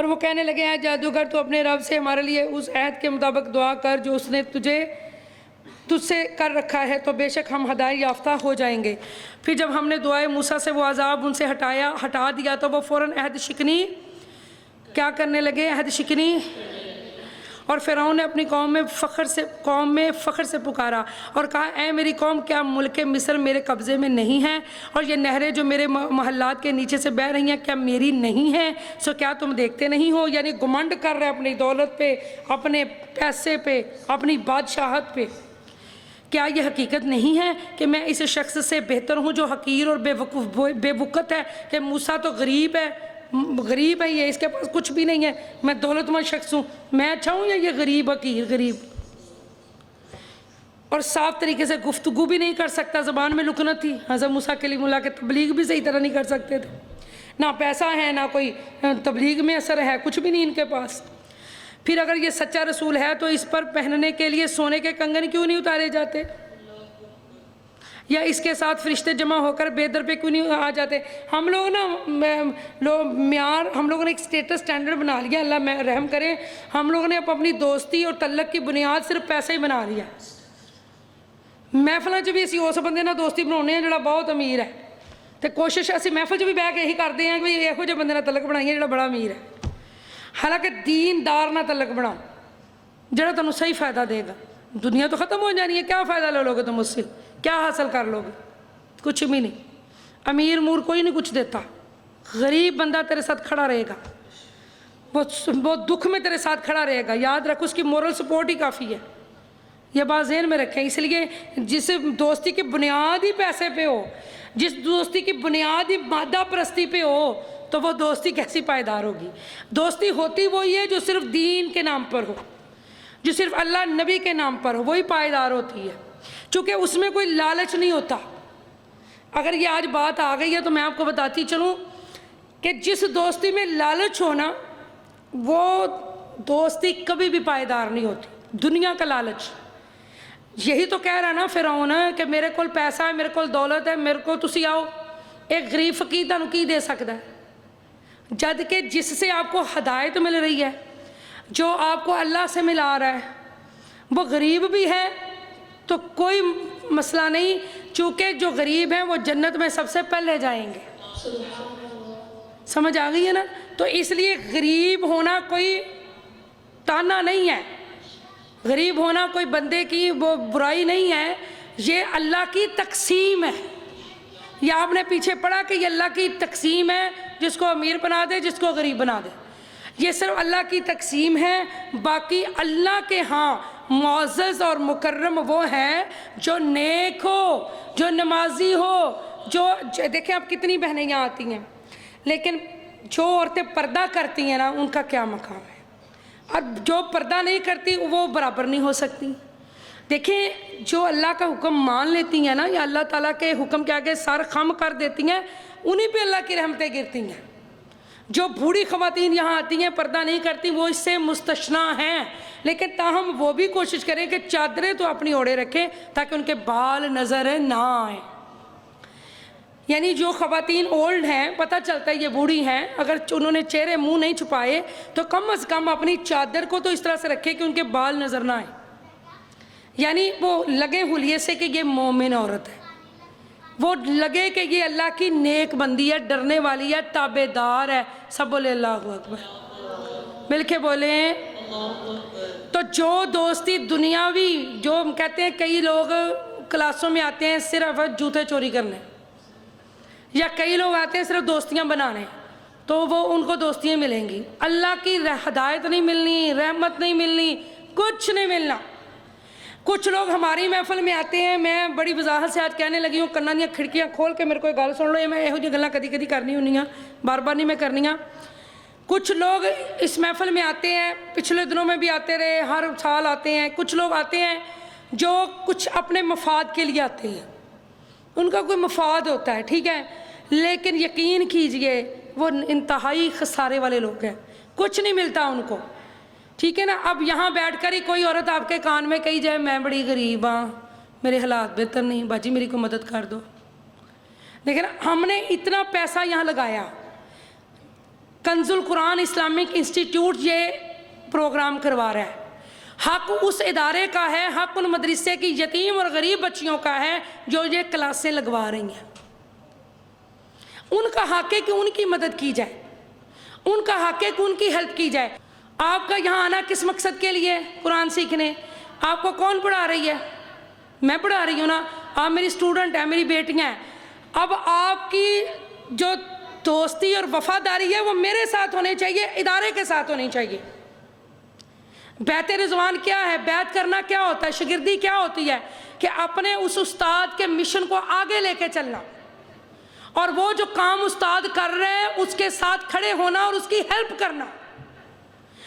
اور وہ کہنے لگے ہیں جادوگر تو اپنے رب سے ہمارے لیے اس عہد کے مطابق دعا کر جو اس نے تجھ سے کر رکھا ہے تو بے شک ہم ہدایت یافتہ ہو جائیں گے۔ پھر جب ہم نے دعائے موسیٰ سے وہ عذاب ان سے ہٹا دیا تو وہ فوراً عہد شکنی کیا کرنے لگے، عہد شکنی، اور فرعون نے اپنی قوم میں فخر سے پکارا اور کہا اے میری قوم کیا ملک مصر میرے قبضے میں نہیں ہے اور یہ نہریں جو میرے محلات کے نیچے سے بہہ رہی ہیں کیا میری نہیں ہیں؟ سو کیا تم دیکھتے نہیں ہو؟ یعنی گمنڈ کر رہے اپنی دولت پہ، اپنے پیسے پہ، اپنی بادشاہت پہ۔ کیا یہ حقیقت نہیں ہے کہ میں اس شخص سے بہتر ہوں جو حقیر اور بے وقت ہے کہ موسیٰ تو غریب ہے یہ، اس کے پاس کچھ بھی نہیں ہے، میں دولت مند شخص ہوں، میں اچھا ہوں یا یہ غریب حقیر غریب؟ اور صاف طریقے سے گفتگو بھی نہیں کر سکتا، زبان میں لکنت تھی۔ حضرت موسیٰ کلیم اللہ کے تبلیغ بھی صحیح طرح نہیں کر سکتے تھے، نہ پیسہ ہے نہ کوئی تبلیغ میں اثر ہے، کچھ بھی نہیں ان کے پاس۔ پھر اگر یہ سچا رسول ہے تو اس پر پہننے کے لیے سونے کے کنگن کیوں نہیں اتارے جاتے، یا اس کے ساتھ فرشتے جمع ہو کر بے در پہ کیوں نہیں آ جاتے؟ ہم لوگ نا معیار، ہم لوگوں نے ایک سٹیٹس سٹینڈرڈ بنا لیا، اللہ رحم کرے، ہم لوگوں نے اپنی دوستی اور تعلق کی بنیاد صرف پیسے ہی بنا لیا۔ محفلوں 'ਚ بھی اسی اس بندے ਨਾਲ دوستی ਬਣਾਉਂਦੇ ਹਾਂ ਜਿਹੜਾ ਬਹੁਤ ਅਮੀਰ ਹੈ ਤੇ ਕੋਸ਼ਿਸ਼ ਅਸੀਂ محفل 'ਚ ਵੀ ਬਹਿ ਕੇ ਇਹੀ ਕਰਦੇ ਹਾਂ ਕਿ ਇਹੋ ਜਿਹੇ ਬੰਦੇ ਨਾਲ ਤਲਕ ਬਣਾਈਏ ਜਿਹੜਾ ਬੜਾ ਅਮੀਰ ਹੈ। ਹਾਲਾਂਕਿ ਦੀਨਦਾਰ ਨਾਲ ਤਲਕ ਬਣਾਓ ਜਿਹੜਾ ਤੁਹਾਨੂੰ ਸਹੀ ਫਾਇਦਾ ਦੇਗਾ। दुनिया तो ख़त्म हो जानी है, क्या फ़ायदा ले लोगे तुम उससे, क्या हासिल कर लोगे? कुछ भी नहीं। अमीर मूर कोई नहीं कुछ देता, गरीब बंदा तेरे साथ खड़ा रहेगा, वो दुख में तेरे साथ खड़ा रहेगा। याद रख उसकी मोरल सपोर्ट ही काफ़ी है, ये बात ज़हन में रखें। इसलिए जिस दोस्ती की बुनियाद ही पैसे पे हो, जिस दोस्ती की बुनियाद ही मादा परस्ती पे हो, तो वो दोस्ती कैसी पायदार होगी? दोस्ती होती वही है जो सिर्फ दीन के नाम पर हो, जो सिर्फ अल्लाह नबी के नाम पर हो, वही पायदार होती है, चूँकि उसमें कोई लालच नहीं होता। अगर ये आज बात आ गई है तो मैं आपको बताती चलूँ कि जिस दोस्ती में लालच हो ना, वो दोस्ती कभी भी पायदार नहीं होती। दुनिया का लालच, यही तो कह रहा ना फिरौन कि मेरे कोल पैसा है, मेरे कोल दौलत है, मेरे को तुसी आओ। एक गरीब फकीर तुहानू की दे सकता है? जद कि जिससे आपको हदायत मिल रही है, जो आपको अल्लाह से मिला रहा है, वो गरीब भी है तो कोई मसला नहीं, चूँकि जो गरीब हैं वो जन्नत में सबसे पहले जाएंगे। समझ आ गई है ना? तो इसलिए गरीब होना कोई ताना नहीं है, गरीब होना कोई बंदे की वो बुराई नहीं है, ये अल्लाह की तकसीम है। ये आपने पीछे पढ़ा कि ये अल्लाह की तकसीम है, जिसको अमीर बना दे, जिसको गरीब बना दे, ये सिर्फ अल्लाह की तकसीम है। बाकी अल्लाह के हाँ मुअज़्ज़ज़ और मुकर्रम वो है जो नेक हो, जो नमाजी हो, जो देखें आप कितनी बहनें यहाँ आती हैं, लेकिन जो औरतें पर्दा करती हैं ना, उनका क्या मकाम है, और जो पर्दा नहीं करती वो बराबर नहीं हो सकती। देखें जो अल्लाह का हुक्म मान लेती हैं ना, या अल्लाह ताला के हुक्म के आगे सर खम कर देती हैं, उन्हीं पे अल्लाह की रहमतें गिरती हैं। जो बूढ़ी ख़वातीन यहाँ आती हैं पर्दा नहीं करती, वो इससे मुस्तशना हैं, लेकिन ताहम वो भी कोशिश करें कि चादरें तो अपनी ओढ़े रखें ताकि उनके बाल नज़र ना आए। यानी जो ख़वातीन ओल्ड हैं, पता चलता है ये बूढ़ी हैं, अगर उन्होंने चेहरे मुंह नहीं छुपाए तो कम अज़ कम अपनी चादर को तो इस तरह से रखें कि उनके बाल नज़र ना आए, यानी वो लगे हुलिये से कि ये मोमिन औरत है, वो लगे कि ये अल्लाह की नेक बंदी है, डरने वाली है, ताबेदार है। सब बोले अल्लाह अकबर, मिलके बोले। तो जो दोस्ती दुनियावी, जो कहते हैं कई लोग क्लासों में आते हैं सिर्फ जूते चोरी करने, या कई लोग आते हैं सिर्फ दोस्तियां बनाने, तो वो उनको दोस्तियां मिलेंगी, अल्लाह की हदायत नहीं मिलनी, रहमत नहीं मिलनी, कुछ नहीं मिलना। कुछ लोग हमारी महफिल में आते हैं, मैं बड़ी वजाहत से आज कहने लगी हूँ, कन्ना दी खिड़कियाँ खोल के मेरे को गल सुन लो, ये मैं यहो जी गल्लां कदी कदी करनी होनी आ, बार बार नहीं मैं करनियाँ। कुछ लोग इस महफिल में आते हैं, पिछले दिनों में भी आते रहे, हर साल आते हैं। कुछ लोग आते हैं जो कुछ अपने मफाद के लिए आते हैं, उनका कोई मफाद होता है, ठीक है, लेकिन यकीन कीजिए वो इंतहाई खसारे वाले लोग हैं, कुछ नहीं मिलता उनको, ठीक है ना। अब यहाँ बैठकर ही कोई औरत आपके कान में कही जाए मैं बड़ी गरीब हाँ, मेरे हालात बेहतर नहीं, बाजी मेरी को मदद कर दो। लेकिन हमने इतना पैसा यहाँ लगाया, کنز القرآن اسلامک انسٹیٹیوٹ یہ پروگرام کروا رہا ہے۔ حق اس ادارے کا ہے، حق ان مدرسے کی یتیم اور غریب بچیوں کا ہے جو یہ کلاسیں لگوا رہی ہیں۔ ان کا حق ہے کہ ان کی مدد کی جائے، ان کا حق ہے کہ ان کی ہیلپ کی جائے۔ آپ کا یہاں آنا کس مقصد کے لیے؟ قرآن سیکھنے۔ آپ کو کون پڑھا رہی ہے؟ میں پڑھا رہی ہوں نا، آپ میری اسٹوڈنٹ ہیں، میری بیٹیاں ہیں۔ اب آپ کی جو دوستی اور وفاداری ہے وہ میرے ساتھ ہونی چاہیے، ادارے کے ساتھ ہونی چاہیے۔ بیعت رضوان کیا ہے؟ بیعت کرنا کیا ہوتا ہے؟ شاگردی کیا ہوتی ہے؟ کہ اپنے اس استاد کے مشن کو آگے لے کے چلنا، اور وہ جو کام استاد کر رہے ہیں اس کے ساتھ کھڑے ہونا اور اس کی ہیلپ کرنا۔